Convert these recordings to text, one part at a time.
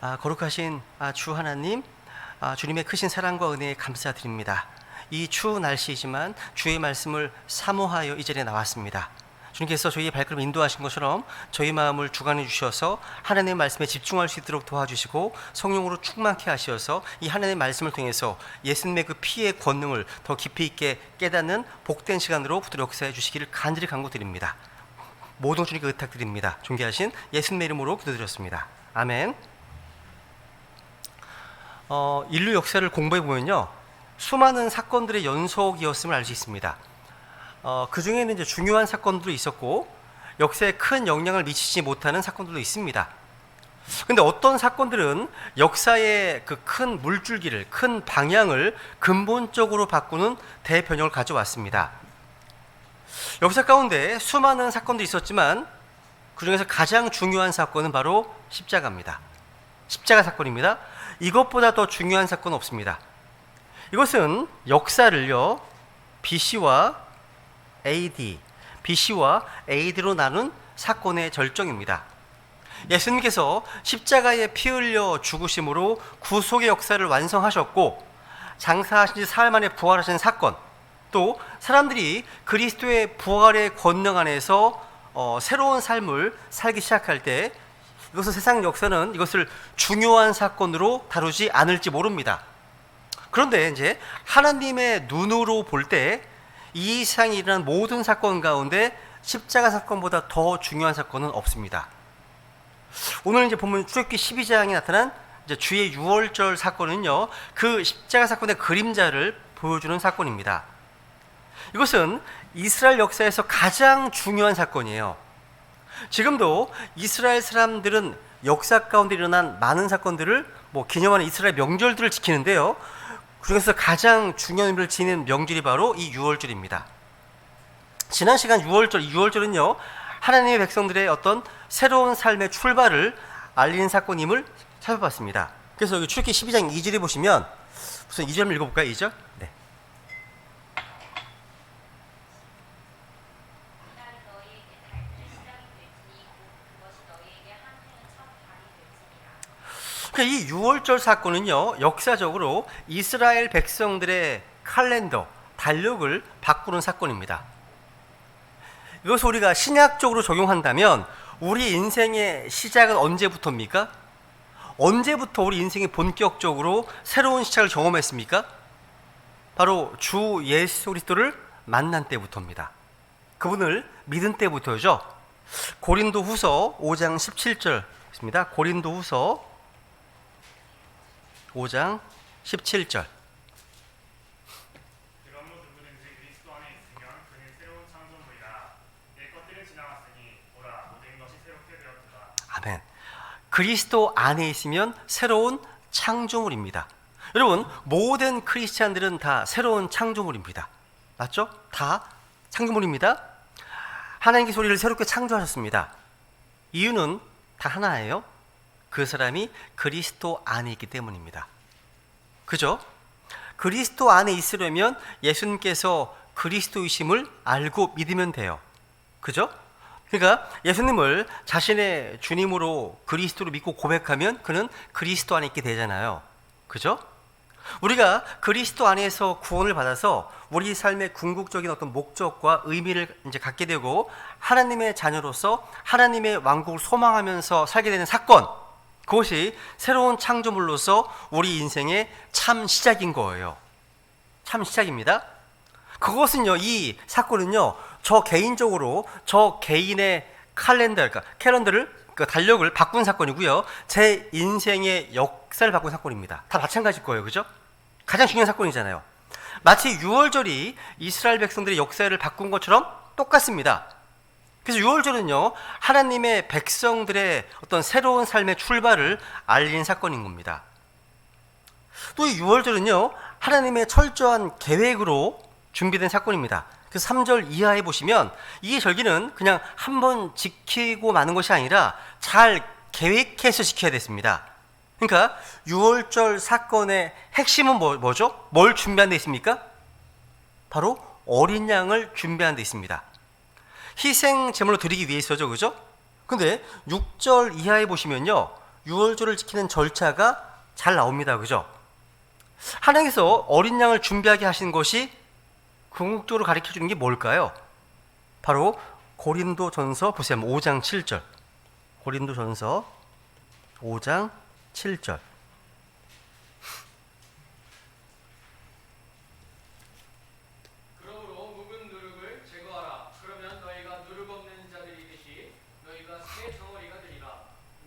거룩하신 주 하나님, 주님의 크신 사랑과 은혜에 감사드립니다. 이 추운 날씨이지만 주의 말씀을 사모하여 이 자리에 나왔습니다. 주님께서 저희의 발걸음 인도하신 것처럼 저희 마음을 주관해 주셔서 하나님의 말씀에 집중할 수 있도록 도와주시고 성령으로 충만케 하셔서 이 하나님의 말씀을 통해서 예수님의 그 피의 권능을 더 깊이 있게 깨닫는 복된 시간으로 붙들어 역사해 주시기를 간절히 간구드립니다. 모든 주님께 의탁드립니다. 존귀하신 예수님의 이름으로 기도드렸습니다. 아멘. 인류 역사를 공부해 보면요, 수많은 사건들의 연속이었음을 알 수 있습니다. 그 중에는 이제 중요한 사건들도 있었고 역사에 큰 영향을 미치지 못하는 사건들도 있습니다. 근데 어떤 사건들은 역사의 그 큰 물줄기를, 큰 방향을 근본적으로 바꾸는 대변형을 가져왔습니다. 역사 가운데 수많은 사건들이 있었지만 그 중에서 가장 중요한 사건은 바로 십자가입니다. 십자가 사건입니다. 이것보다 더 중요한 사건은 없습니다. 이것은 역사를요, BC와 AD로 나눈 사건의 절정입니다. 예수님께서 십자가에 피 흘려 죽으심으로 구속의 역사를 완성하셨고 장사하신 지 사흘 만에 부활하신 사건, 또 사람들이 그리스도의 부활의 권능 안에서 새로운 삶을 살기 시작할 때 이것을 세상 역사는 이것을 중요한 사건으로 다루지 않을지 모릅니다. 그런데 이제 하나님의 눈으로 볼 때 이 세상에 일어난 모든 사건 가운데 십자가 사건보다 더 중요한 사건은 없습니다. 오늘 이제 보면 출애굽기 12장에 나타난 이제 주의 유월절 사건은요, 그 십자가 사건의 그림자를 보여주는 사건입니다. 이것은 이스라엘 역사에서 가장 중요한 사건이에요. 지금도 이스라엘 사람들은 역사 가운데 일어난 많은 사건들을 기념하는 이스라엘 명절들을 지키는데요, 그중에서 가장 중요한 의미를 지니는 명절이 바로 이 유월절입니다. 지난 시간 유월절은요, 하나님의 백성들의 어떤 새로운 삶의 출발을 알리는 사건임을 살펴봤습니다. 그래서 여기 출애굽기 12장 2절에 보시면, 우선 2절 읽어볼까요? 2절? 네. 이 유월절 사건은요, 역사적으로 이스라엘 백성들의 칼렌더, 달력을 바꾸는 사건입니다. 이것을 우리가 신약적으로 적용한다면 우리 인생의 시작은 언제부터입니까? 언제부터 우리 인생이 본격적으로 새로운 시작을 경험했습니까? 바로 주 예수 그리스도를 만난 때부터입니다. 그분을 믿은 때부터죠. 고린도후서 5장 17절입니다. 고린도후서 5장 17절. 그러므로 누구든지 그리스도 안에 있으면 그는 새로운 창조물이라. 옛것들은 지나갔으니 보라 모든 것이 새롭게 되었도다. 아멘. 그리스도 안에 있으면 새로운 창조물입니다. 여러분, 모든 크리스찬들은 다 새로운 창조물입니다. 맞죠? 다 창조물입니다. 하나님께서 우리를 새롭게 창조하셨습니다. 이유는 다 하나예요. 그 사람이 그리스도 안에 있기 때문입니다. 그죠? 그리스도 안에 있으려면 예수님께서 그리스도이심을 알고 믿으면 돼요. 그죠? 그러니까 예수님을 자신의 주님으로 그리스도로 믿고 고백하면 그는 그리스도 안에 있게 되잖아요. 그죠? 우리가 그리스도 안에서 구원을 받아서 우리 삶의 궁극적인 어떤 목적과 의미를 이제 갖게 되고 하나님의 자녀로서 하나님의 왕국을 소망하면서 살게 되는 사건, 그것이 새로운 창조물로서 우리 인생의 참 시작인 거예요. 참 시작입니다. 그것은요, 이 사건은요, 저 개인적으로 저 개인의 캘린더를, 달력을 바꾼 사건이고요, 제 인생의 역사를 바꾼 사건입니다. 다 마찬가지일 거예요. 그죠? 가장 중요한 사건이잖아요. 마치 유월절이 이스라엘 백성들의 역사를 바꾼 것처럼 똑같습니다. 그래서 유월절은요, 하나님의 백성들의 어떤 새로운 삶의 출발을 알리는 사건인 겁니다. 또 이 유월절은요, 하나님의 철저한 계획으로 준비된 사건입니다. 그래서 3절 이하에 보시면 이 절기는 그냥 한번 지키고 마는 것이 아니라 잘 계획해서 지켜야 됐습니다. 그러니까 유월절 사건의 핵심은 뭐죠? 뭘 준비한 데 있습니까? 바로 어린 양을 준비한 데 있습니다. 희생 제물로 드리기 위해서죠. 그죠? 근데 6절 이하에 보시면요, 유월절을 지키는 절차가 잘 나옵니다. 그죠? 하나님께서 어린 양을 준비하게 하신 것이 궁극적으로 가르쳐 주는 게 뭘까요? 바로 고린도전서 보세요. 5장 7절. 고린도전서 5장 7절. 그러므로 묵은 누룩을 제거하라. 그러면 너희가 누룩 없는 자들이듯이 너희가 새 덩어리가 되리라.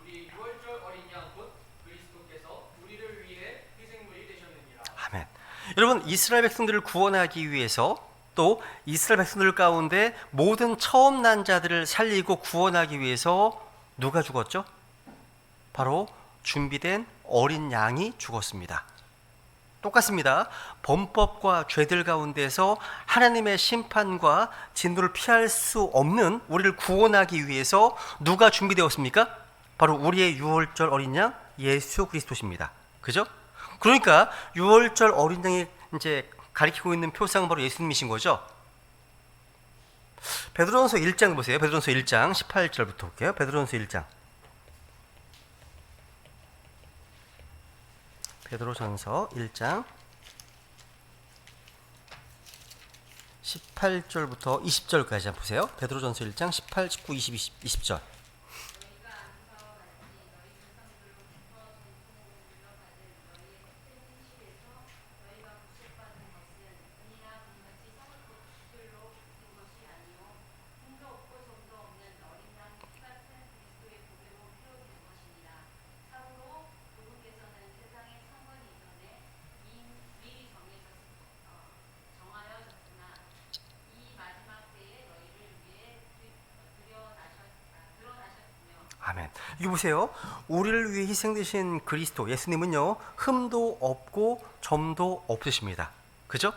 우리 유월절 어린 양 곧 그리스도께서 우리를 위해 희생물이 되셨느니라. 아멘. 여러분, 이스라엘 백성들을 구원하기 위해서 또 이스라엘 백성들 가운데 모든 처음 난 자들을 살리고 구원하기 위해서 누가 죽었죠? 바로 준비된 어린 양이 죽었습니다. 똑같습니다. 범법과 죄들 가운데서 하나님의 심판과 진노를 피할 수 없는 우리를 구원하기 위해서 누가 준비되었습니까? 바로 우리의 유월절 어린 양 예수 그리스도십니다. 그죠? 그러니까 유월절 어린 양이 이제 가리키고 있는 표상은 바로 예수님이신 거죠. 베드로전서 1장 보세요. 베드로전서 1장 18절부터 볼게요. 베드로전서 1장. 베드로전서 1장 18절부터 20절까지 한번 보세요. 베드로전서 1장 18, 19, 20, 20절. 아멘. 이거 보세요. 우리를 위해 희생되신 그리스도 예수님은요, 흠도 없고 점도 없으십니다. 그죠?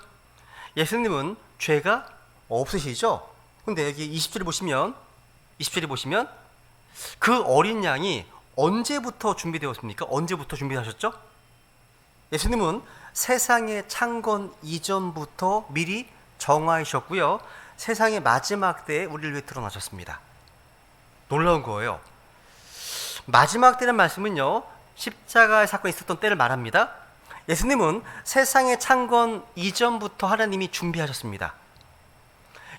예수님은 죄가 없으시죠? 근데 여기 20절에 보시면 그 어린 양이 언제부터 준비되었습니까? 언제부터 준비하셨죠? 예수님은 세상의 창건 이전부터 미리 정하셨고요. 세상의 마지막 때에 우리를 위해 드러나셨습니다. 놀라운 거예요. 마지막 때라는 말씀은요, 십자가의 사건이 있었던 때를 말합니다. 예수님은 세상의 창건 이전부터 하나님이 준비하셨습니다.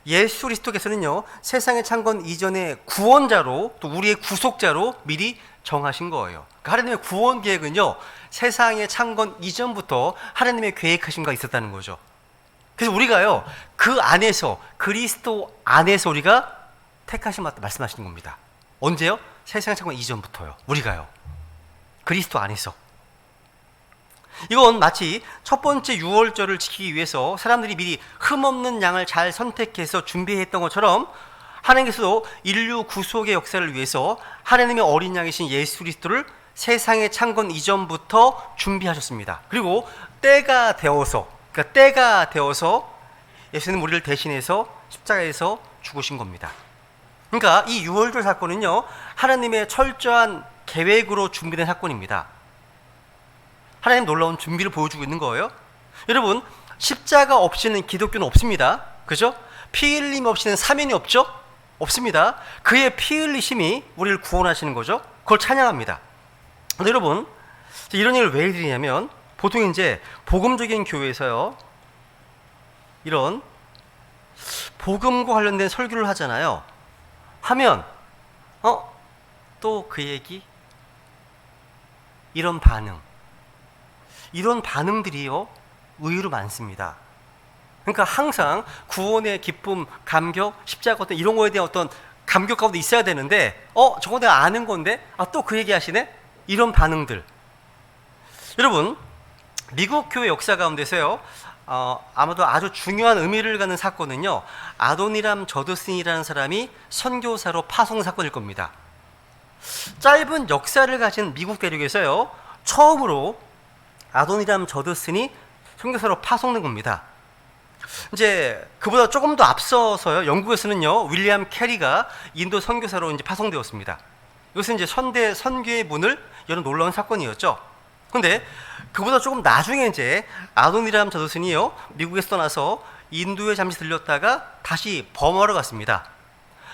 예수 그리스도께서는요, 세상의 창건 이전에 구원자로 또 우리의 구속자로 미리 정하신 거예요. 그러니까 하나님의 구원 계획은요, 세상의 창건 이전부터 하나님의 계획하신 바 있었다는 거죠. 그래서 우리가요, 그 안에서, 그리스도 안에서 우리가 택하신 바 말씀하시는 겁니다. 언제요? 세상의 창건 이전부터요. 우리가요. 그리스도 안에서. 이건 마치 첫 번째 유월절을 지키기 위해서 사람들이 미리 흠없는 양을 잘 선택해서 준비했던 것처럼 하나님께서도 인류 구속의 역사를 위해서 하나님의 어린 양이신 예수 그리스도를 세상의 창건 이전부터 준비하셨습니다. 그리고 때가 되어서 예수님 우리를 대신해서 십자가에서 죽으신 겁니다. 그러니까 이 유월절 사건은요, 하나님의 철저한 계획으로 준비된 사건입니다. 하나님 놀라운 준비를 보여주고 있는 거예요. 여러분, 십자가 없이는 기독교는 없습니다. 그죠? 피 흘림 없이는 사면이 없죠? 없습니다. 그의 피 흘리심이 우리를 구원하시는 거죠. 그걸 찬양합니다. 근데 여러분, 이런 얘기를 왜 드리냐면, 보통 이제 복음적인 교회에서요, 이런 복음과 관련된 설교를 하잖아요. 하면 또 그 얘기? 이런 반응들이요, 의외로 많습니다. 그러니까 항상 구원의 기쁨, 감격, 십자가 어떤 이런 거에 대한 어떤 감격 가운데 있어야 되는데 저거 내가 아는 건데 또 그 얘기 하시네? 이런 반응들. 여러분, 미국 교회 역사 가운데서요, 아마도 아주 중요한 의미를 갖는 사건은요, 아도니람 저드슨이라는 사람이 선교사로 파송 사건일 겁니다. 짧은 역사를 가진 미국 대륙에서요, 처음으로 아도니람 저드슨이 선교사로 파송된 겁니다. 이제 그보다 조금 더 앞서서요, 영국에서는요, 윌리엄 캐리가 인도 선교사로 이제 파송되었습니다. 이것은 이제 선대 선교의 문을 여는 놀라운 사건이었죠. 근데 그보다 조금 나중에 이제 아도니람 저드슨이요, 미국에서 떠나서 인도에 잠시 들렸다가 다시 버마로 갔습니다.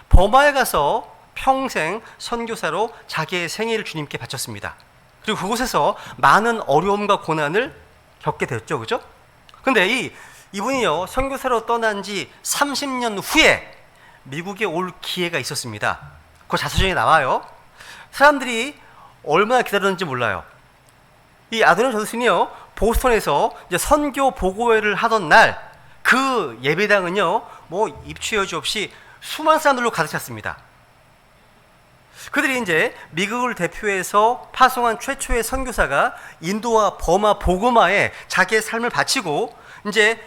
버마에 가서 평생 선교사로 자기의 생애를 주님께 바쳤습니다. 그리고 그곳에서 많은 어려움과 고난을 겪게 되었죠. 그죠? 근데 이분이요, 선교사로 떠난 지 30년 후에 미국에 올 기회가 있었습니다. 그 자서전에 나와요. 사람들이 얼마나 기다렸는지 몰라요. 이 아도니람 저스틴이요, 보스턴에서 이제 선교 보고회를 하던 날 그 예배당은요, 뭐 입추 여지 없이 수많은 사람들로 가득 찼습니다. 그들이 이제 미국을 대표해서 파송한 최초의 선교사가 인도와 버마 보고마에 자기의 삶을 바치고 이제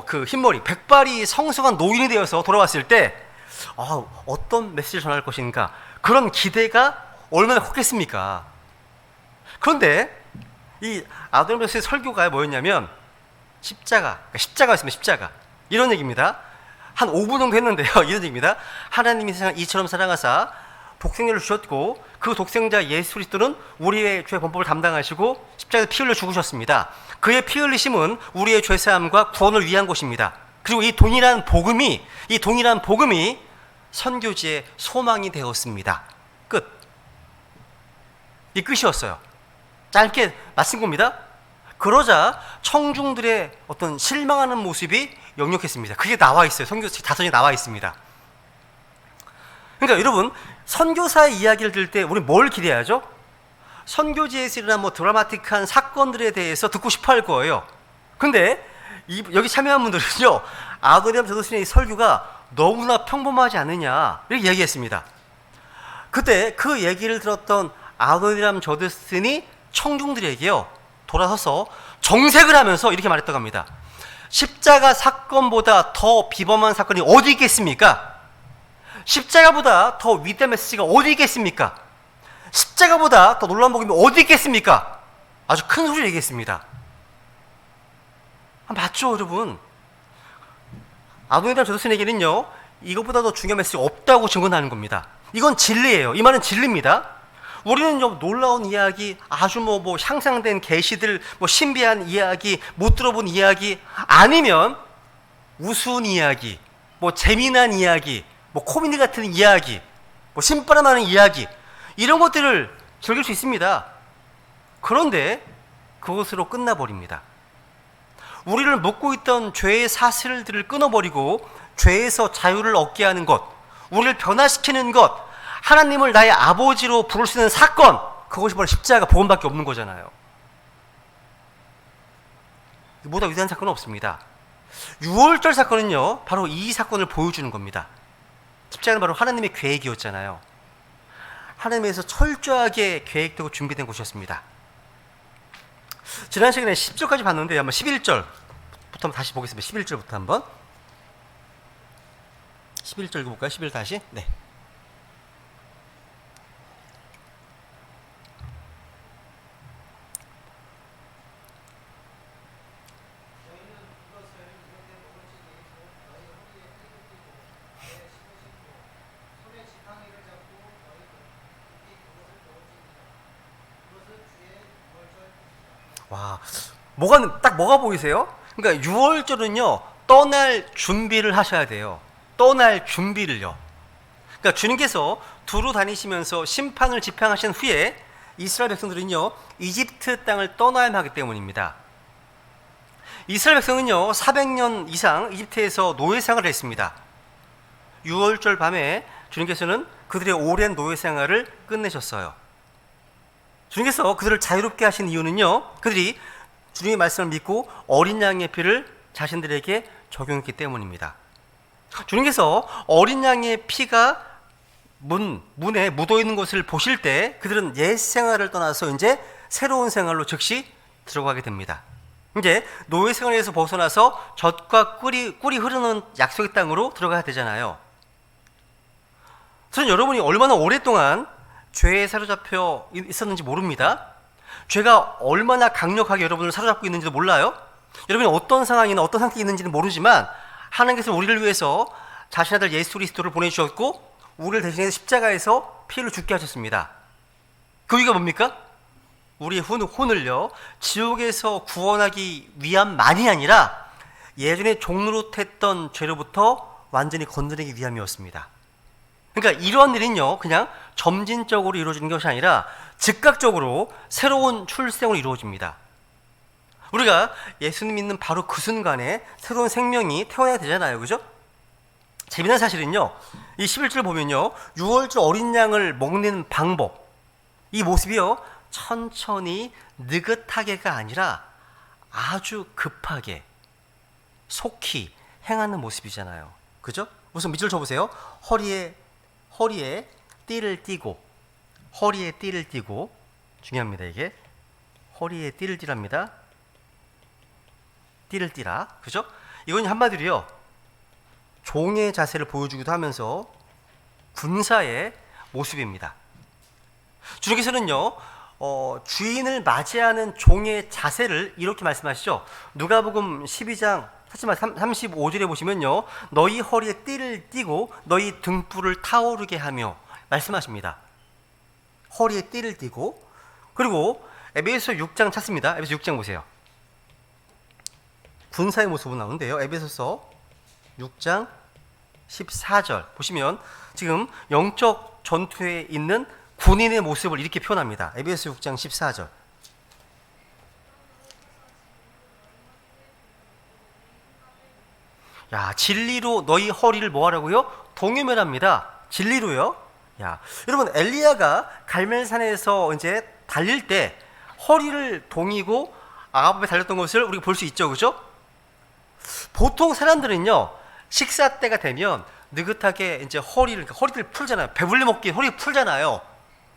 그 흰머리 백발이 성숙한 노인이 되어서 돌아왔을 때 어떤 메시지를 전할 것인가, 그런 기대가 얼마나 컸겠습니까? 그런데 이 아도니람 저스틴의 설교가 뭐였냐면 십자가가 있습니다. 십자가. 이런 얘기입니다. 한 5분 정도 했는데요. 이런 얘기입니다. 하나님이 세상을 이처럼 사랑하사 독생자를 주셨고 그 독생자 예수 그리스도는 우리의 죄 범법을 담당하시고 십자가에서 피 흘려 죽으셨습니다. 그의 피 흘리심은 우리의 죄 사함과 구원을 위한 것입니다. 그리고 이 동일한 복음이 선교지의 소망이 되었습니다. 끝. 이 끝이었어요. 짧게 마친 겁니다. 그러자 청중들의 어떤 실망하는 모습이 역력했습니다. 그게 나와 있어요. 선교 자서전에 나와 있습니다. 그러니까 여러분, 선교사의 이야기를 들을 때 우리 뭘 기대하죠? 선교지에서 일어난 뭐 드라마틱한 사건들에 대해서 듣고 싶어 할 거예요. 근데 여기 참여한 분들은요, 아도니람 저스틴의 설교가 너무나 평범하지 않느냐 이렇게 얘기했습니다. 그때 그 얘기를 들었던 아도니람 저스틴이 청중들에게요, 돌아서서 정색을 하면서 이렇게 말했다고 합니다. 십자가 사건보다 더 비범한 사건이 어디 있겠습니까? 십자가보다 더 위대한 메시지가 어디 있겠습니까? 십자가보다 더 놀라운 복음이 어디 있겠습니까? 아주 큰 소리로 얘기했습니다. 맞죠, 여러분? 아도니람 저스틴에게는요, 이것보다 더 중요한 메시지가 없다고 증언하는 겁니다. 이건 진리예요. 이 말은 진리입니다. 우리는 좀 놀라운 이야기, 아주 뭐 향상된 계시들, 뭐 신비한 이야기, 못 들어본 이야기, 아니면 우스운 이야기, 뭐 재미난 이야기, 뭐 코미디 같은 이야기, 뭐 신바람나는 이야기, 이런 것들을 즐길 수 있습니다. 그런데 그것으로 끝나버립니다. 우리를 묶고 있던 죄의 사슬들을 끊어버리고 죄에서 자유를 얻게 하는 것, 우리를 변화시키는 것, 하나님을 나의 아버지로 부를 수 있는 사건, 그것이 바로 십자가 복음밖에 없는 거잖아요. 이보다 위대한 사건은 없습니다. 6월절 사건은요, 바로 이 사건을 보여주는 겁니다. 십자가는 바로 하나님의 계획이었잖아요. 하나님에서 철저하게 계획되고 준비된 곳이었습니다. 지난 시간에 10절까지 봤는데 한번 11절부터 다시 보겠습니다. 11절부터 한번 11절 읽어볼까요? 11 다시. 네. 와, 뭐가 보이세요? 그러니까 6월절은요, 떠날 준비를 하셔야 돼요. 떠날 준비를요. 그러니까 주님께서 두루 다니시면서 심판을 집행하신 후에 이스라엘 백성들은요, 이집트 땅을 떠나야 하기 때문입니다. 이스라엘 백성은요, 400년 이상 이집트에서 노예 생활을 했습니다. 6월절 밤에 주님께서는 그들의 오랜 노예 생활을 끝내셨어요. 주님께서 그들을 자유롭게 하신 이유는요, 그들이 주님의 말씀을 믿고 어린 양의 피를 자신들에게 적용했기 때문입니다. 주님께서 어린 양의 피가 문에 묻어있는 것을 보실 때 그들은 옛 생활을 떠나서 이제 새로운 생활로 즉시 들어가게 됩니다. 이제 노예 생활에서 벗어나서 젖과 꿀이 흐르는 약속의 땅으로 들어가야 되잖아요. 저는 여러분이 얼마나 오랫동안 죄에 사로잡혀 있었는지 모릅니다. 죄가 얼마나 강력하게 여러분을 사로잡고 있는지도 몰라요. 여러분이 어떤 상황이나 어떤 상태에 있는지는 모르지만 하나님께서 우리를 위해서 자신 아들 예수 그리스도를 보내주셨고 우리를 대신해서 십자가에서 피를 죽게 하셨습니다. 그 이유가 뭡니까? 우리의 혼을요, 지옥에서 구원하기 위함만이 아니라 예전에 종노릇했던 죄로부터 완전히 건드리기 위함이었습니다. 그러니까 이러한 일은요, 그냥 점진적으로 이루어지는 것이 아니라 즉각적으로 새로운 출생으로 이루어집니다. 우리가 예수님 믿는 바로 그 순간에 새로운 생명이 태어나야 되잖아요. 그죠? 재미난 사실은요, 이 11절 보면요, 6월절 어린 양을 먹는 방법, 이 모습이요, 천천히 느긋하게가 아니라 아주 급하게 속히 행하는 모습이잖아요. 그죠? 우선 밑줄 쳐보세요. 허리에 띠를 띠고, 허리에 띠를 띠고, 중요합니다. 이게 허리에 띠를 띠랍니다. 띠를 띠라. 그죠? 이건 한마디로요, 종의 자세를 보여주기도 하면서 군사의 모습입니다. 주님께서는요, 주인을 맞이하는 종의 자세를 이렇게 말씀하시죠. 누가복음 12장 35절에 보시면요, 너희 허리에 띠를 띠고 너희 등불을 타오르게 하며 말씀하십니다. 허리에 띠를 띠고. 그리고 에베소 6장 찾습니다. 에베소 6장 보세요. 군사의 모습은 나오는데요, 에베소서 6장 14절 보시면 지금 영적 전투에 있는 군인의 모습을 이렇게 표현합니다. 에베소 6장 14절. 야, 진리로 너희 허리를 뭐 하라고요? 동요매랍니다. 진리로요. 야, 여러분, 엘리야가 갈멜산에서 이제 달릴 때 허리를 동이고 아합에 달렸던 것을 우리가 볼 수 있죠. 그죠? 보통 사람들은요, 식사 때가 되면 느긋하게 이제 허리를 풀잖아요. 배불리 먹기 허리 풀잖아요.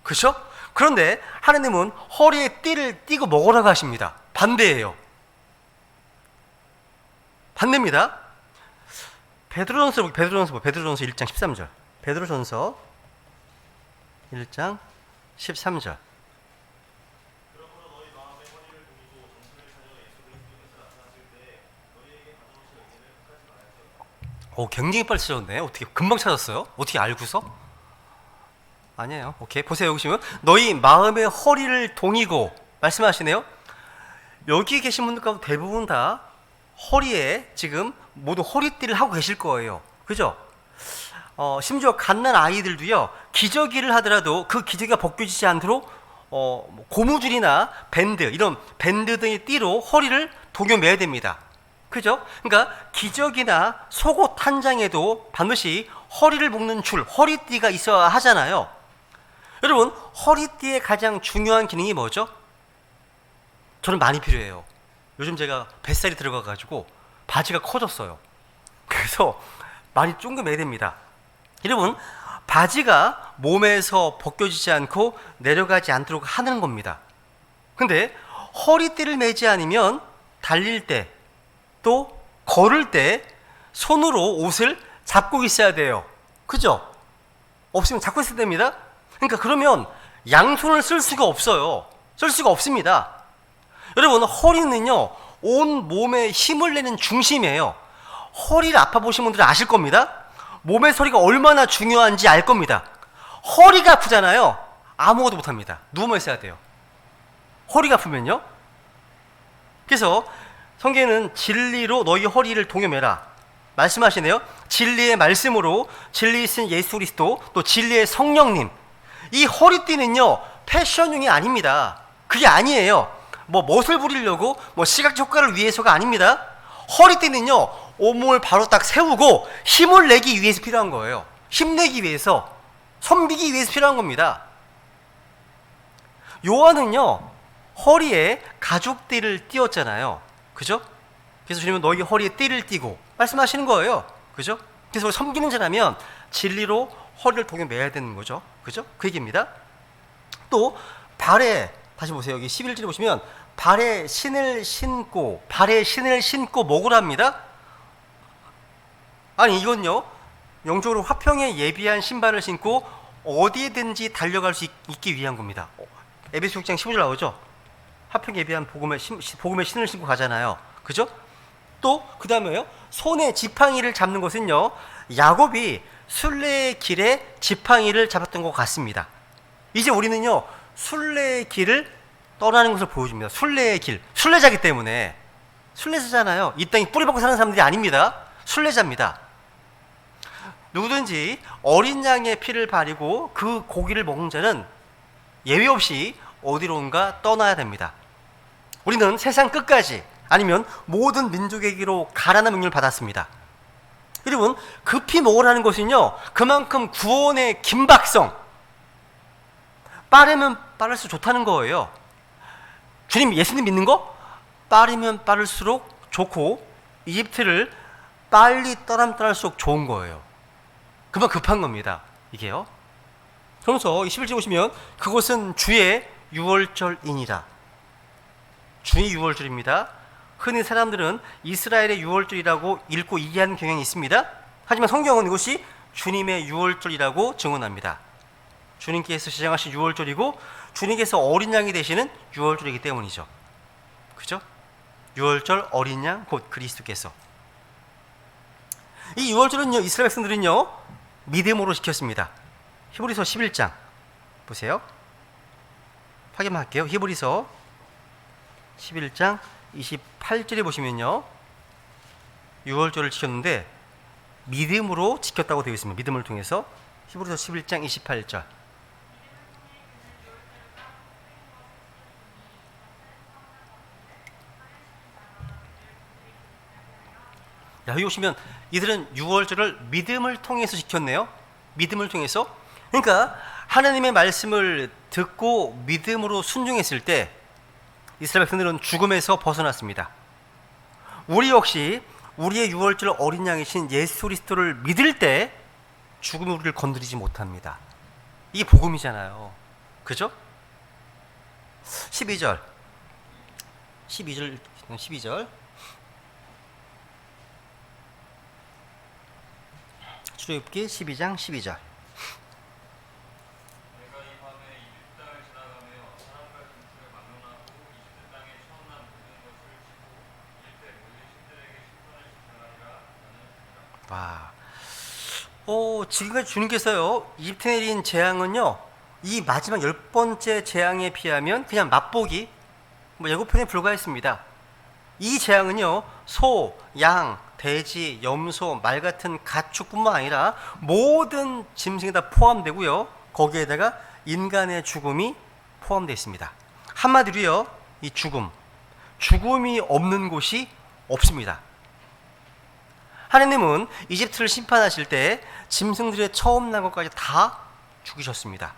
그렇죠? 그런데 하나님은 허리에 띠를 띠고 먹으라고 하십니다. 반대예요. 반대입니다. 베드로전서 1장 13절. 베드로전서 1장 13절. 굉장히 빨리 찾았네. 어떻게 금방 찾았어요? 어떻게 알고서? 아니에요. 오케이, 보세요. 여기 보시면 너희 마음의 허리를 동이고 말씀하시네요. 여기 계신 분들 가운데 대부분 다 허리에 지금 모두 허리띠를 하고 계실 거예요. 그죠? 심지어 갓난 아이들도요, 기저귀를 하더라도 그 기저귀가 벗겨지지 않도록 고무줄이나 밴드, 이런 밴드 등의 띠로 허리를 동여매야 됩니다. 그죠? 그러니까 기저귀나 속옷 한 장에도 반드시 허리를 묶는 줄, 허리띠가 있어야 하잖아요. 여러분, 허리띠의 가장 중요한 기능이 뭐죠? 저는 많이 필요해요. 요즘 제가 뱃살이 들어가가지고 바지가 커졌어요. 그래서 많이 쫑긋매야 됩니다. 여러분, 바지가 몸에서 벗겨지지 않고 내려가지 않도록 하는 겁니다. 근데 허리띠를 매지 않으면 달릴 때, 또 걸을 때 손으로 옷을 잡고 있어야 돼요. 그죠? 없으면 잡고 있어야 됩니다. 그러니까 그러면 양손을 쓸 수가 없어요. 쓸 수가 없습니다. 여러분, 허리는요, 온 몸에 힘을 내는 중심이에요. 허리를 아파 보신 분들은 아실 겁니다. 몸의 소리가 얼마나 중요한지 알 겁니다. 허리가 아프잖아요. 아무것도 못합니다. 누워만 있어야 돼요. 허리가 아프면요. 그래서 성경에는 진리로 너희 허리를 동여매라 말씀하시네요. 진리의 말씀으로, 진리이신 예수 그리스도, 또 진리의 성령님. 이 허리띠는요, 패션용이 아닙니다. 그게 아니에요. 멋을 부리려고 시각 효과를 위해서가 아닙니다. 허리띠는요, 온몸을 바로 딱 세우고 힘을 내기 위해서 필요한 거예요. 힘내기 위해서, 섬기기 위해서 필요한 겁니다. 요한은요, 허리에 가죽띠를 띄웠잖아요. 그죠? 그래서 주님은 너희 허리에 띠를 띠고 말씀하시는 거예요. 그죠? 그래서 섬기는 자라면 진리로 허리를 동여매야 되는 거죠. 그죠? 그 얘기입니다. 또 발에, 다시 보세요. 여기 11절에 보시면 발에 신을 신고 먹으랍니다. 아니, 이건요, 영적으로 화평에 예비한 신발을 신고 어디에든지 달려갈 수 있기 위한 겁니다. 에베소 6장 15절 나오죠? 화평에 예비한 복음의 신을 신고 가잖아요. 그죠? 또 그 다음에요, 손에 지팡이를 잡는 것은요, 야곱이 순례의 길에 지팡이를 잡았던 것 같습니다. 이제 우리는요, 순례의 길을 떠나는 것을 보여줍니다. 순례의 길, 순례자기 때문에. 순례자잖아요. 이 땅에 뿌리 박고 사는 사람들이 아닙니다. 순례자입니다. 누구든지 어린 양의 피를 바르고 그 고기를 먹는 자는 예외 없이 어디론가 떠나야 됩니다. 우리는 세상 끝까지 아니면 모든 민족에게로 가라는 명령을 받았습니다. 여러분, 그 피 먹으라는 것은요, 그만큼 구원의 긴박성, 빠르면 빠를수록 좋다는 거예요. 주님, 예수님 믿는 거 빠르면 빠를수록 좋고 이집트를 빨리 떠나면 떠날수록 좋은 거예요. 그만 급한 겁니다, 이게요. 그러면서 11절 보시면 그것은 주의 유월절이니라. 주의 유월절입니다. 흔히 사람들은 이스라엘의 유월절이라고 읽고 이해하는 경향이 있습니다. 하지만 성경은 이것이 주님의 유월절이라고 증언합니다. 주님께서 시작하신 유월절이고 주님께서 어린 양이 되시는 유월절이기 때문이죠. 그죠? 유월절 어린 양 곧 그리스도께서. 이 유월절은요, 이스라엘 백성들은요 믿음으로 지켰습니다. 히브리서 11장 보세요. 확인만 할게요. 히브리서 11장 28절에 보시면요, 유월절을 지켰는데 믿음으로 지켰다고 되어 있습니다. 믿음을 통해서. 히브리서 11장 28절. 야, 여기 보시면 이들은 유월절을 믿음을 통해서 지켰네요. 믿음을 통해서. 그러니까 하나님의 말씀을 듣고 믿음으로 순종했을 때 이스라엘 백성들은 죽음에서 벗어났습니다. 우리 역시 우리의 유월절 어린 양이신 예수 그리스도를 믿을 때 죽음이 우리를 건드리지 못합니다. 이게 복음이잖아요. 그죠? 12절. 출애굽기 12장 12절. 내가 이 밤에 이집트 땅을 지나가며 사람과 짐승을 막론하고 이집트 땅에 처음 난 모든 것을 치고 이집트의 모든 신들에게 심판을 집행하리라. 나는 와. 지금까지 주님께서요, 이집트에 내린 재앙은요, 이 마지막 10번째 재앙에 비하면 그냥 맛보기, 예고편에 불과했습니다. 이 재앙은요, 소, 양, 돼지, 염소, 말 같은 가축뿐만 아니라 모든 짐승이 다 포함되고요, 거기에다가 인간의 죽음이 포함되어 있습니다. 한마디로요, 이 죽음이 없는 곳이 없습니다. 하나님은 이집트를 심판하실 때 짐승들의 처음 난 것까지 다 죽이셨습니다.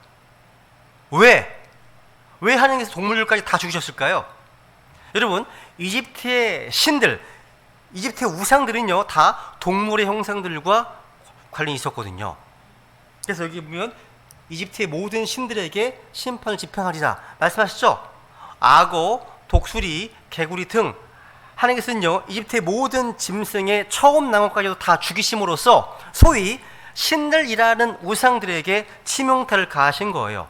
왜 하나님께서 동물들까지 다 죽이셨을까요? 여러분, 이집트의 신들, 이집트의 우상들은요, 다 동물의 형상들과 관련이 있었거든요. 그래서 여기 보면 이집트의 모든 신들에게 심판을 집행하리라 말씀하셨죠? 악어, 독수리, 개구리 등 하나님께서는요, 이집트의 모든 짐승의 처음 난 것까지도 다 죽이심으로써 소위 신들이라는 우상들에게 치명타를 가하신 거예요.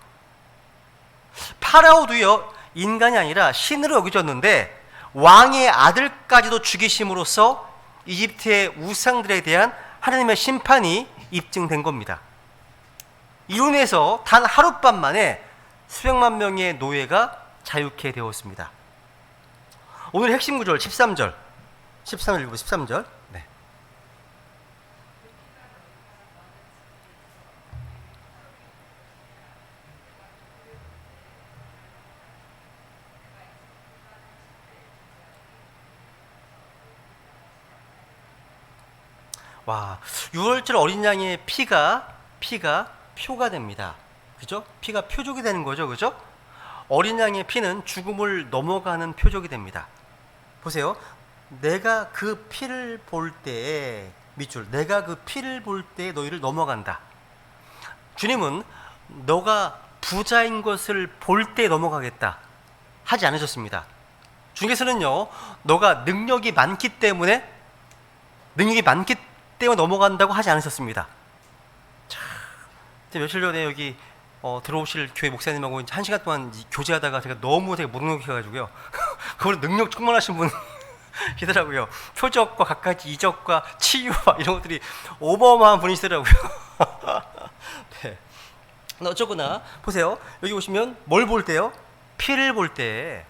파라오도요, 인간이 아니라 신으로 여겨졌는데 왕의 아들까지도 죽이심으로써 이집트의 우상들에 대한 하나님의 심판이 입증된 겁니다. 이로 인해서 단 하룻밤 만에 수백만 명의 노예가 자유케 되었습니다. 오늘 핵심 구절 13절 읽어보세요. 13절. 네. 와, 유월절 어린 양의 피가 표가 됩니다. 그죠? 피가 표적이 되는 거죠. 그죠? 어린 양의 피는 죽음을 넘어가는 표적이 됩니다. 보세요. 내가 그 피를 볼 때에, 밑줄, 내가 그 피를 볼 때에 너희를 넘어간다. 주님은 너가 부자인 것을 볼 때 넘어가겠다 하지 않으셨습니다. 주님께서는요, 너가 능력이 많기 때문에 넘어간다고 하지 않으셨습니다. 자, 며칠 전에 여기 들어오실 교회 목사님하고 1시간 동안 교제하다가 제가 너무 되게 무능력해가지고요. 그걸 능력 충만하신 분 이더라고요. 표적과 갖가지 이적과 치유 이런 것들이 어마어마한 분이시더라고요. 네. 어쩌거나 보세요. 여기 보시면 뭘 볼 때요? 피를 볼 때.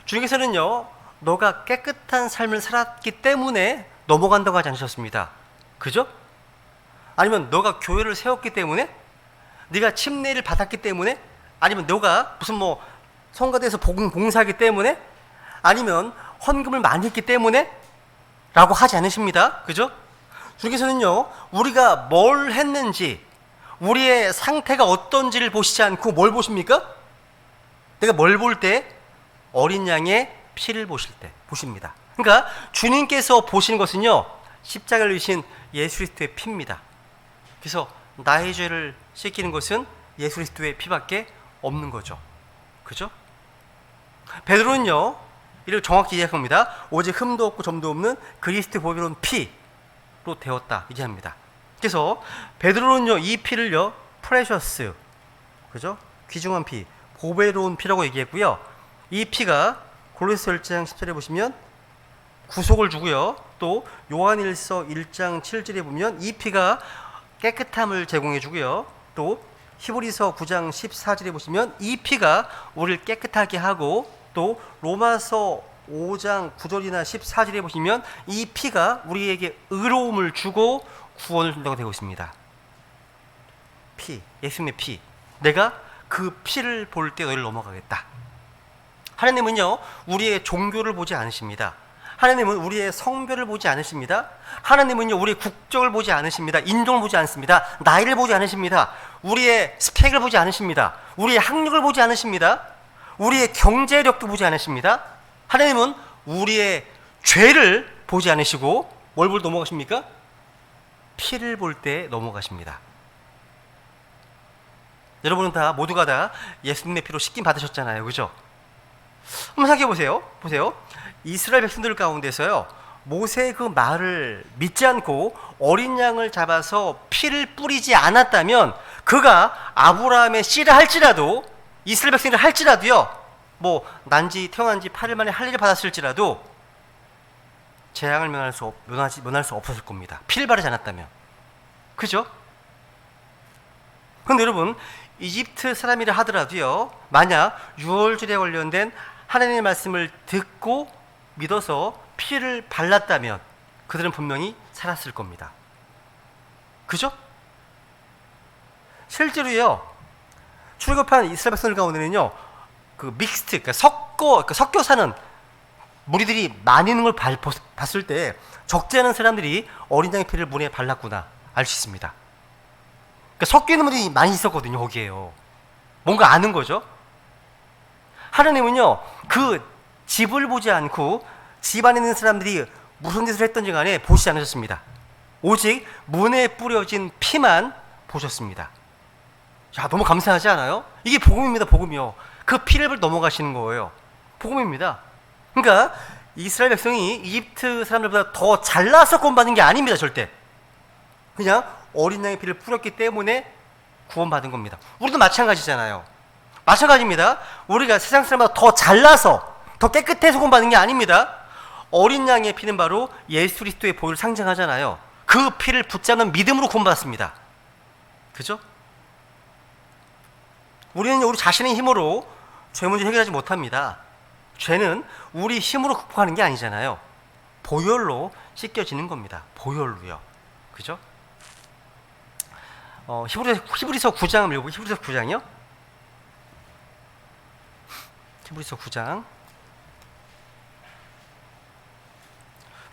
주님께서는요, 너가 깨끗한 삶을 살았기 때문에 넘어간다고 하지 않으셨습니다. 그죠? 아니면 너가 교회를 세웠기 때문에? 네가 침례를 받았기 때문에? 아니면 너가 무슨 뭐 성가대에서 봉사하기 때문에? 아니면 헌금을 많이 했기 때문에? 라고 하지 않으십니다. 그죠? 주님께서는요, 우리가 뭘 했는지, 우리의 상태가 어떤지를 보시지 않고 뭘 보십니까? 내가 뭘 볼 때? 어린 양의 피를 보실 때 보십니다. 그러니까 주님께서 보시는 것은요, 십자가를 지신 예수 그리스도의 피입니다. 그래서 나의 죄를 씻기는 것은 예수 그리스도의 피밖에 없는 거죠. 그죠? 베드로는요, 이를 정확히 이야기합니다. 오직 흠도 없고 점도 없는 그리스도의 보배로운 피로 되었다 얘기합니다. 그래서 베드로는요, 이 피를요, 프레셔스, 그죠? 귀중한 피, 보배로운 피라고 얘기했고요. 이 피가 골로새 1장 10절에 보시면 구속을 주고요. 또 요한일서 1장 7절에 보면 이 피가 깨끗함을 제공해 주고요. 또 히브리서 9장 14절에 보시면 이 피가 우리를 깨끗하게 하고, 또 로마서 5장 9절이나 14절에 보시면 이 피가 우리에게 의로움을 주고 구원을 준다고 되고 있습니다. 피, 예수님의 피. 내가 그 피를 볼 때 너희를 넘어가겠다. 하나님은요, 우리의 종교를 보지 않으십니다. 하나님은 우리의 성별을 보지 않으십니다. 하나님은요, 우리의 국적을 보지 않으십니다. 인종을 보지 않습니다. 나이를 보지 않으십니다. 우리의 스펙을 보지 않으십니다. 우리의 학력을 보지 않으십니다. 우리의 경제력도 보지 않으십니다. 하나님은 우리의 죄를 보지 않으시고 뭘 볼 넘어가십니까? 피를 볼 때 넘어가십니다. 여러분은 다 모두가 다 예수님의 피로 씻김 받으셨잖아요. 그죠? 한번 생각해 보세요. 보세요. 이스라엘 백성들 가운데서요, 모세의 그 말을 믿지 않고 어린 양을 잡아서 피를 뿌리지 않았다면, 그가 아브라함의 씨라 할지라도, 이스라엘 백성들 할지라도요, 뭐 난지 태어난 지 8일 만에 할례를 받았을지라도 재앙을 면할 수 없었을 겁니다. 피를 바르지 않았다면. 그죠? 그런데 여러분, 이집트 사람이라 하더라도요, 만약 유월절에 관련된 하나님의 말씀을 듣고 믿어서 피를 발랐다면 그들은 분명히 살았을 겁니다. 그죠? 실제로요, 출애굽한 이스라엘 백성들 가운데는요, 그 믹스트, 그러니까 섞여 사는 무리들이 많이 있는 걸 봤을 때 적지 않은 사람들이 어린 양의 피를 문에 발랐구나 알 수 있습니다. 그러니까 섞여 있는 분들이 많이 있었거든요. 거기에요. 뭔가 아는 거죠. 하나님은요, 그 집을 보지 않고 집 안에 있는 사람들이 무슨 짓을 했던지 간에 보시지 않으셨습니다. 오직 문에 뿌려진 피만 보셨습니다. 자, 너무 감사하지 않아요? 이게 복음입니다. 복음이요. 그 피를 넘어가시는 거예요. 복음입니다. 그러니까 이스라엘 백성이 이집트 사람들보다 더 잘나서 구원받은 게 아닙니다. 절대. 그냥 어린 양의 피를 뿌렸기 때문에 구원받은 겁니다. 우리도 마찬가지잖아요. 마찬가지입니다. 우리가 세상 사람보다 더 잘나서 더 깨끗해서 구원받은 게 아닙니다. 어린 양의 피는 바로 예수 그리스도의 보혈을 상징하잖아요. 그 피를 붙잡는 믿음으로 구원받았습니다. 그죠? 우리는 우리 자신의 힘으로 죄 문제 해결하지 못합니다. 죄는 우리 힘으로 극복하는 게 아니잖아요. 보혈로 씻겨지는 겁니다. 보혈로요. 그죠? 히브리서 9장을 읽고, 히브리서 9장이요? 히브리서 9장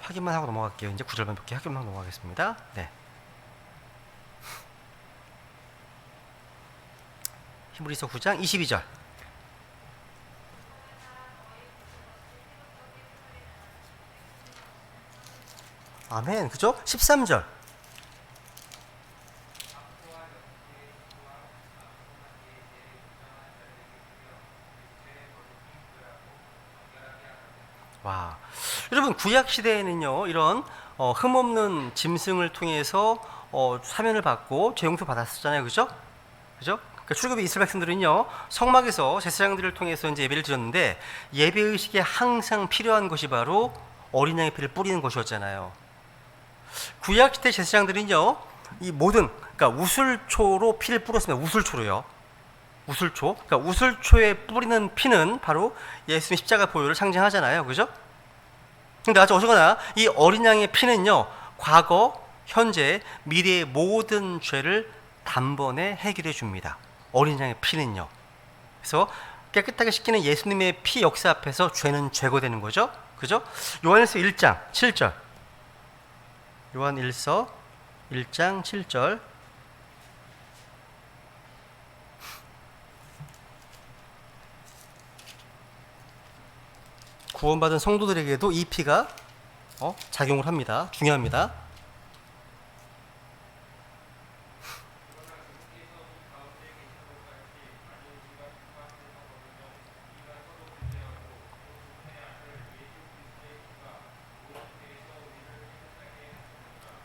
확인만 하고 넘어갈게요. 이제 9절만 몇 개 확인만 하고 넘어가겠습니다. 네. 히브리서 9장 22절. 아멘. 그죠? 13절. 와, 여러분, 구약 시대에는요, 이런 흠없는 짐승을 통해서 사면을 받고 죄 용서 받았었잖아요. 그죠? 그죠? 그러니까 출애굽의 이스라엘 백성들은요, 성막에서 제사장들을 통해서 이제 예배를 드렸는데, 예배 의식에 항상 필요한 것이 바로 어린 양의 피를 뿌리는 것이었잖아요. 구약 시대 제사장들은요, 이 모든, 그러니까 우슬초로 피를 뿌렸습니다. 우슬초로요. 우슬초. 그러니까 우슬초에 뿌리는 피는 바로 예수님 십자가 보혈을 상징하잖아요. 그죠? 근데 어쨌거나 이 어린 양의 피는요, 과거, 현재, 미래의 모든 죄를 단번에 해결해 줍니다. 어린 양의 피는요. 그래서 깨끗하게 씻기는 예수님의 피 역사 앞에서 죄는 제거되는 거죠. 그죠? 요한일서 1장 7절. 요한일서 1장 7절. 구원받은 성도들에게도 이 피가 작용을 합니다. 중요합니다.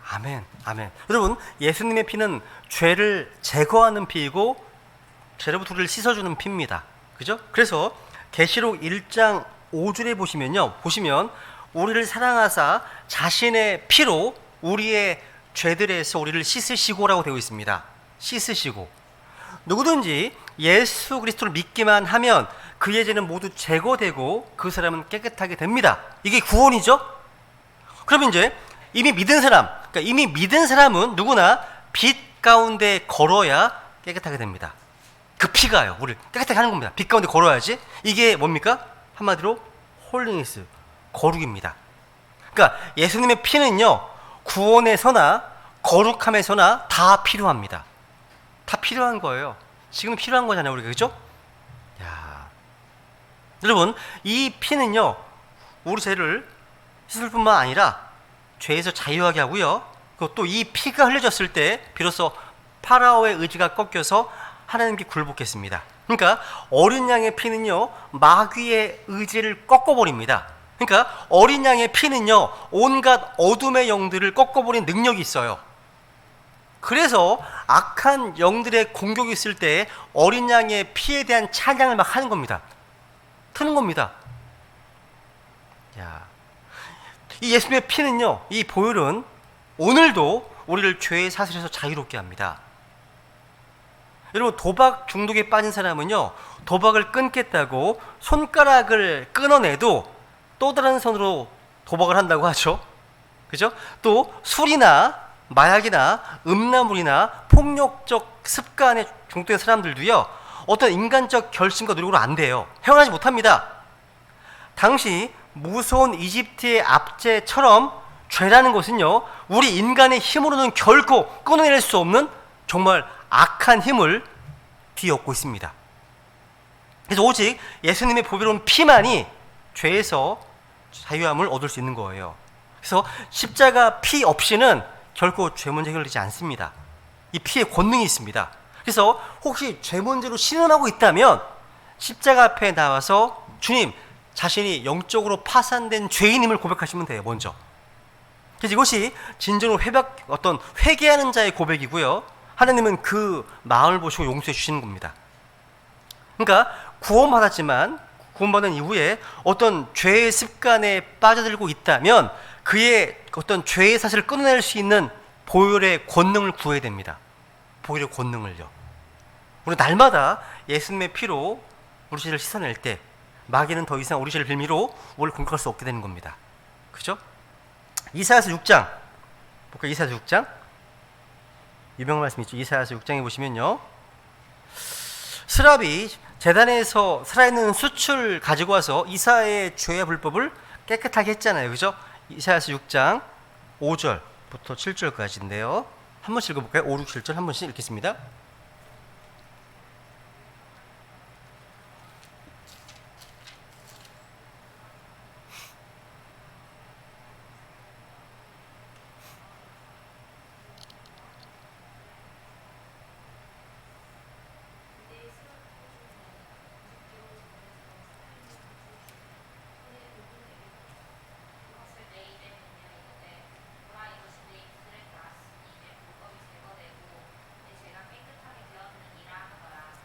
아멘, 아멘. 여러분, 예수님의 피는 죄를 제거하는 피이고 죄로부터 우리를 씻어주는 피입니다. 그죠? 그래서 계시록 1장 5절에 보시면 우리를 사랑하사 자신의 피로 우리의 죄들에서 우리를 씻으시고라고 되어 있습니다. 씻으시고. 누구든지 예수 그리스도를 믿기만 하면 그의 죄는 모두 제거되고 그 사람은 깨끗하게 됩니다. 이게 구원이죠? 그럼 이제 이미 믿은 사람은 누구나 빛 가운데 걸어야 깨끗하게 됩니다. 그 피가요, 우리를 깨끗하게 하는 겁니다. 빛 가운데 걸어야지. 이게 뭡니까? 한마디로 홀리니스, 거룩입니다. 그러니까 예수님의 피는요, 구원에서나 거룩함에서나 다 필요합니다. 다 필요한 거예요. 지금 필요한 거잖아요, 우리가. 그죠? 야, 여러분, 이 피는요, 우리 죄를 씻을 뿐만 아니라 죄에서 자유하게 하고요. 그리고 또 이 피가 흘려졌을 때 비로소 파라오의 의지가 꺾여서 하나님께 굴복했습니다. 그러니까 어린 양의 피는요, 마귀의 의지를 꺾어버립니다. 그러니까 어린 양의 피는요, 온갖 어둠의 영들을 꺾어버리는 능력이 있어요. 그래서 악한 영들의 공격이 있을 때 어린 양의 피에 대한 찬양을 막 하는 겁니다. 트는 겁니다. 야, 이 예수님의 피는요, 이 보혈은 오늘도 우리를 죄의 사슬에서 자유롭게 합니다. 여러분, 도박 중독에 빠진 사람은요, 도박을 끊겠다고 손가락을 끊어내도 또 다른 손으로 도박을 한다고 하죠. 그죠? 또 술이나 마약이나 음란물이나 폭력적 습관에 중독된 사람들도요, 어떤 인간적 결심과 노력으로 안 돼요. 헤어나지 못합니다. 당시 무서운 이집트의 압제처럼 죄라는 것은요, 우리 인간의 힘으로는 결코 끊어낼 수 없는 정말 악한 힘을 뒤엎고 있습니다. 그래서 오직 예수님의 보배로운 피만이 죄에서 자유함을 얻을 수 있는 거예요. 그래서 십자가 피 없이는 결코 죄 문제 해결되지 않습니다. 이 피에 권능이 있습니다. 그래서 혹시 죄 문제로 신음하고 있다면 십자가 앞에 나와서 주님, 자신이 영적으로 파산된 죄인임을 고백하시면 돼요. 먼저. 그래서 이것이 진정으로 회개하는 자의 고백이고요. 하나님은 그 마음을 보시고 용서해 주시는 겁니다. 그러니까 구원받은 이후에 어떤 죄의 습관에 빠져들고 있다면 그의 어떤 죄의 사실을 끊어낼 수 있는 보혈의 권능을 구해야 됩니다. 보혈의 권능을요. 우리 날마다 예수님의 피로 우리 죄를 씻어낼 때 마귀는 더 이상 우리 죄를 빌미로 우리를 공격할 수 없게 되는 겁니다. 그죠? 이사야서 6장 볼까요? 이사야서 6장 유명한 말씀 있죠. 이사야서 6장에 보시면요, 스랍이 제단에서 살아있는 숯을 가지고 와서 이사야의 죄의 불법을 깨끗하게 했잖아요. 그죠? 이사야서 6장 5절부터 7절까지인데요. 한 번씩 읽어볼까요? 5, 6, 7절 한 번씩 읽겠습니다.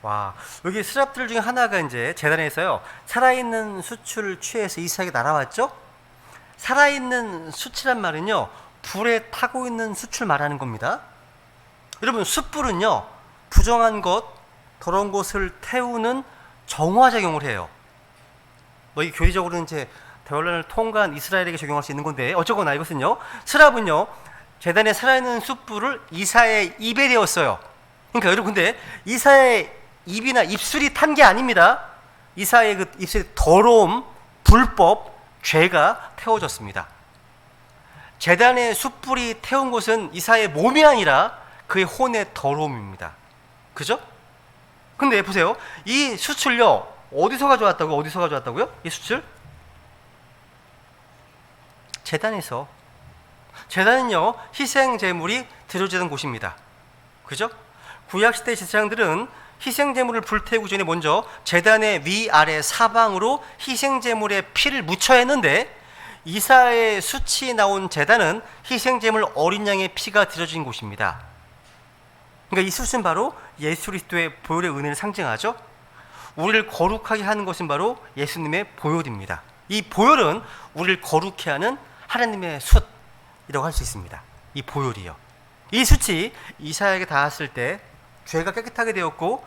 와, 여기 스랍들 중에 하나가 이제 제단에서요, 살아있는 수출을 취해서 이스라엘에 날아왔죠? 살아있는 수치란 말은요, 불에 타고 있는 수출 말하는 겁니다. 여러분, 숯불은요, 부정한 것, 더러운 것을 태우는 정화작용을 해요. 이 교리적으로는 이제 대환란을 통과한 이스라엘에게 적용할 수 있는 건데, 어쨌거나 이것은요, 스랍은요, 제단에 살아있는 숯불을 이사야의 입에 대었어요. 그러니까 여러분, 근데 이사야의 입이나 입술이 탄 게 아닙니다. 이사야의 그 입술에 더러움, 불법, 죄가 태워졌습니다. 제단의 숯불이 태운 것은 이사야의 몸이 아니라 그의 혼의 더러움입니다. 그죠? 근데 보세요. 이 숯을요, 어디서 가져왔다고요? 어디서 가져왔다고요? 이 숯을? 제단에서. 제단은요, 희생 제물이 드려지던 곳입니다. 그죠? 구약 시대 제사장들은 희생 제물을 불태우기 전에 먼저 제단의 위아래 사방으로 희생 제물의 피를 묻혀야 했는데, 이사야의 숯이 나온 제단은 희생 제물 어린 양의 피가 드려진 곳입니다. 그러니까 이 숯은 바로 예수 그리스도의 보혈의 은혜를 상징하죠. 우리를 거룩하게 하는 것은 바로 예수님의 보혈입니다. 이 보혈은 우리를 거룩해 하는 하나님의 숯이라고 할 수 있습니다. 이 보혈이요. 이 숯이 이사야에게 닿았을 때 죄가 깨끗하게 되었고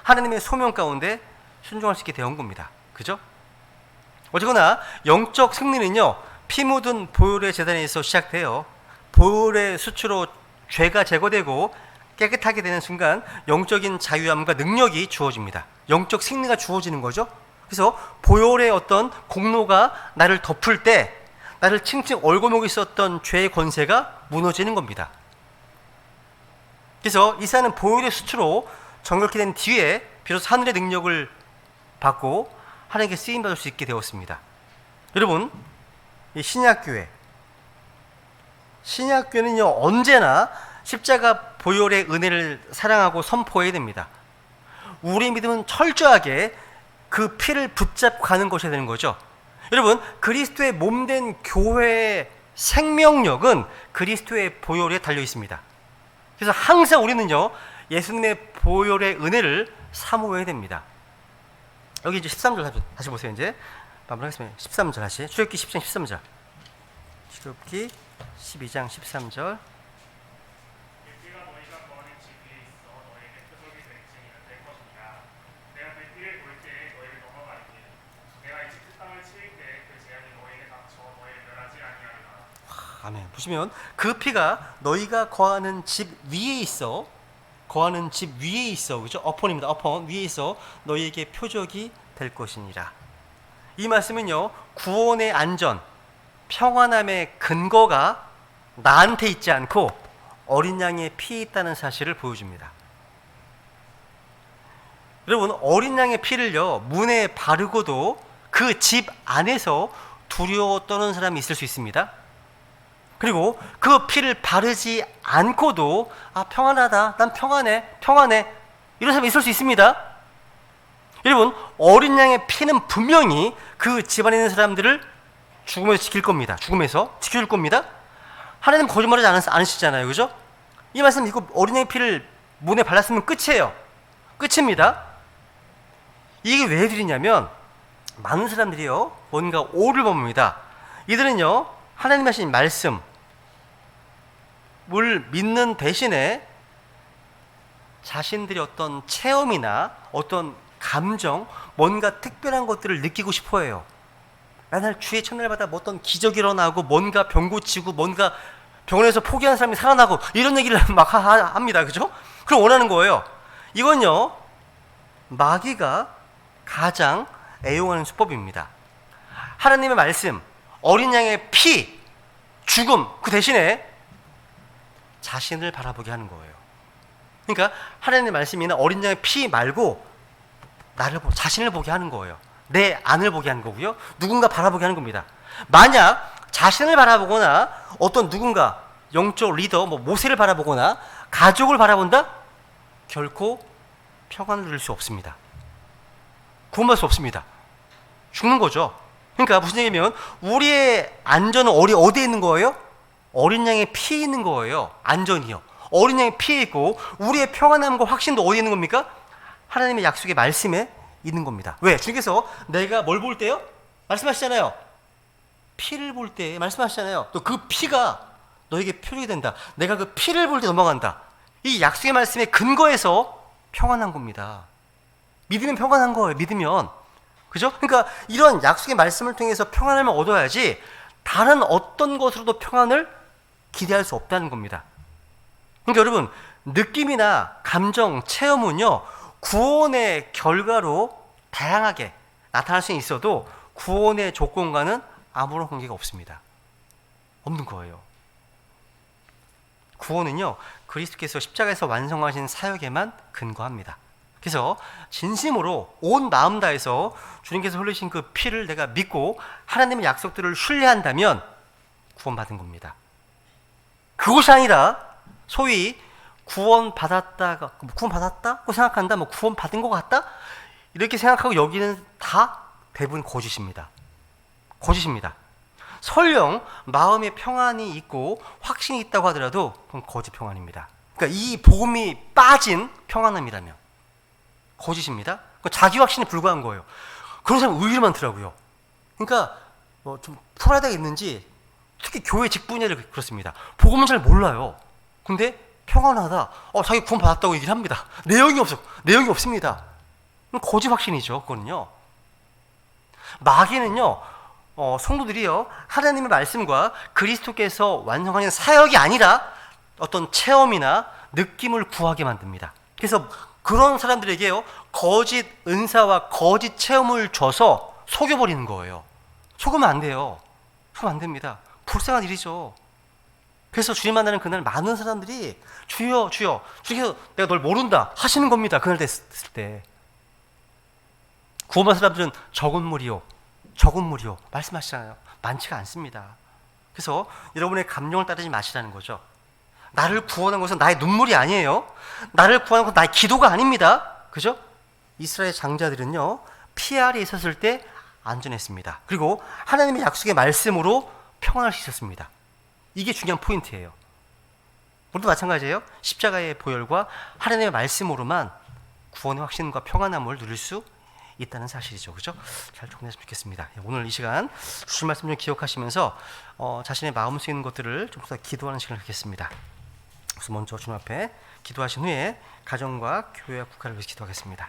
하나님의 소명 가운데 순종할 수 있게 되온 겁니다. 그죠? 어쨌거나 영적 승리는요, 피 묻은 보혈의 제단에서 시작돼요. 보혈의 숯으로 죄가 제거되고 깨끗하게 되는 순간 영적인 자유함과 능력이 주어집니다. 영적 승리가 주어지는 거죠. 그래서 보혈의 어떤 공로가 나를 덮을 때 나를 칭칭 얼거먹고 있었던 죄의 권세가 무너지는 겁니다. 그래서 이사야는 보혈의 숯으로 정결케 된 뒤에 비로소 하늘의 능력을 받고 하나님께 쓰임받을 수 있게 되었습니다. 여러분, 이 신약교회는요 언제나 십자가 보혈의 은혜를 사랑하고 선포해야 됩니다. 우리의 믿음은 철저하게 그 피를 붙잡고 가는 것이 되는 거죠. 여러분, 그리스도의 몸된 교회의 생명력은 그리스도의 보혈에 달려 있습니다. 그래서 항상 우리는요 예수님의 보혈의 은혜를 사모해야 됩니다. 여기 이제 13절 다시 보세요. 이제 마무리하겠습니다. 13절 다시. 출애굽기 10장 13절. 출애굽기 12장 13절. 그 피가 너희가 거하는 집 위에 있어 너희에게 표적이 될 것이니라. 내가 그 피를 볼 때에 너희를 넘어가리니 내가 이집트 땅을 치릴 때 그 재앙이 너희에게 닥쳐 너희를 멸하지 아니하리라. 아멘. 보시면 그 피가 너희가 거하는 집 위에 있어. 거하는 집 위에 있어. 그죠? 어폰입니다. 어폰 위에 있어 너희에게 표적이 될 것이니라. 이 말씀은요 구원의 안전, 평안함의 근거가 나한테 있지 않고 어린 양의 피에 있다는 사실을 보여줍니다. 여러분, 어린 양의 피를요 문에 바르고도 그 집 안에서 두려워 떠는 사람이 있을 수 있습니다. 그리고 그 피를 바르지 않고도 평안하다, 난 평안해 이런 사람이 있을 수 있습니다. 여러분, 어린 양의 피는 분명히 그 집안에 있는 사람들을 죽음에서 지킬 겁니다. 죽음에서 지켜줄 겁니다. 하나님 거짓말하지 않으시잖아요. 그죠? 이 말씀 믿고 어린 양의 피를 문에 발랐으면 끝이에요. 끝입니다. 이게 왜 드리냐면 많은 사람들이요 뭔가 오를 범합니다. 이들은요 하나님 하신 말씀을 믿는 대신에 자신들의 어떤 체험이나 어떤 감정, 뭔가 특별한 것들을 느끼고 싶어 해요. 맨날 주의 첫날마다 뭐 어떤 기적이 일어나고 뭔가 병 고치고 뭔가 병원에서 포기한 사람이 살아나고 이런 얘기를 막 합니다. 그죠? 그럼 원하는 거예요. 이건요 마귀가 가장 애용하는 수법입니다. 하나님의 말씀, 어린 양의 피, 죽음, 그 대신에 자신을 바라보게 하는 거예요. 그러니까 하나님의 말씀이나 어린 양의 피 말고 자신을 보게 하는 거예요. 내 안을 보게 하는 거고요. 누군가 바라보게 하는 겁니다. 만약 자신을 바라보거나 어떤 누군가 영적 리더, 모세를 바라보거나 가족을 바라본다? 결코 평안을 누릴 수 없습니다. 구원받을 수 없습니다. 죽는 거죠. 그러니까 무슨 얘기냐면 우리의 안전은 어디에 있는 거예요? 어린 양의 피에 있는 거예요. 안전이요. 어린 양의 피에 있고 우리의 평안함과 확신도 어디에 있는 겁니까? 하나님의 약속의 말씀에 있는 겁니다. 왜? 주님께서 내가 뭘 볼 때요? 말씀하시잖아요. 피를 볼 때 말씀하시잖아요. 또 그 피가 너에게 표적이 된다. 내가 그 피를 볼 때 넘어간다. 이 약속의 말씀의 근거에서 평안한 겁니다. 믿으면 평안한 거예요. 믿으면. 그죠? 그러니까 이런 약속의 말씀을 통해서 평안함을 얻어야지 다른 어떤 것으로도 평안을 기대할 수 없다는 겁니다. 그러니까 여러분, 느낌이나 감정, 체험은요, 구원의 결과로 다양하게 나타날 수 있어도 구원의 조건과는 아무런 관계가 없습니다. 없는 거예요. 구원은요, 그리스도께서 십자가에서 완성하신 사역에만 근거합니다. 그래서 진심으로 온 마음 다해서 주님께서 흘리신 그 피를 내가 믿고 하나님의 약속들을 신뢰한다면 구원받은 겁니다. 그것이 아니라 소위 구원받았다고 생각한다, 뭐 구원받은 것 같다, 이렇게 생각하고 여기는 다 대부분 거짓입니다. 거짓입니다. 설령 마음에 평안이 있고 확신이 있다고 하더라도 그건 거짓 평안입니다. 그러니까 이 복음이 빠진 평안함이라면 거짓입니다. 자기 확신에 불과한 거예요. 그런 사람 의외로 많더라고요. 그러니까 좀 프라이드가 있는지 특히 교회 직분야를 그렇습니다. 복음은 잘 몰라요. 근데 평안하다. 자기 구원 받았다고 얘기를 합니다. 내용이 없습니다. 거짓 확신이죠. 그거는요. 마귀는요, 성도들이요, 하나님의 말씀과 그리스도께서 완성하는 사역이 아니라 어떤 체험이나 느낌을 구하게 만듭니다. 그래서 그런 사람들에게요, 거짓 은사와 거짓 체험을 줘서 속여버리는 거예요. 속으면 안 돼요. 속으면 안 됩니다. 불쌍한 일이죠. 그래서 주님 만나는 그날 많은 사람들이 주여, 주여, 주께서 내가 널 모른다 하시는 겁니다. 그날 됐을 때. 구원받은 사람들은 적은 무리요 말씀하시잖아요. 많지가 않습니다. 그래서 여러분의 감정을 따르지 마시라는 거죠. 나를 구원한 것은 나의 눈물이 아니에요. 나를 구원한 것은 나의 기도가 아닙니다. 그죠? 이스라엘 장자들은요, 피 아래에 있었을 때 안전했습니다. 그리고 하나님의 약속의 말씀으로 평안할 수 있었습니다. 이게 중요한 포인트예요. 우리도 마찬가지예요. 십자가의 보혈과 하나님의 말씀으로만 구원의 확신과 평안함을 누릴 수 있다는 사실이죠. 그죠? 잘 정리했으면 좋겠습니다. 오늘 이 시간 주신 말씀 좀 기억하시면서 자신의 마음속에 있는 것들을 좀 더 기도하는 시간을 갖겠습니다. 그래서 먼저 주님 앞에 기도하신 후에 가정과 교회와 국가를 위해서 기도하겠습니다.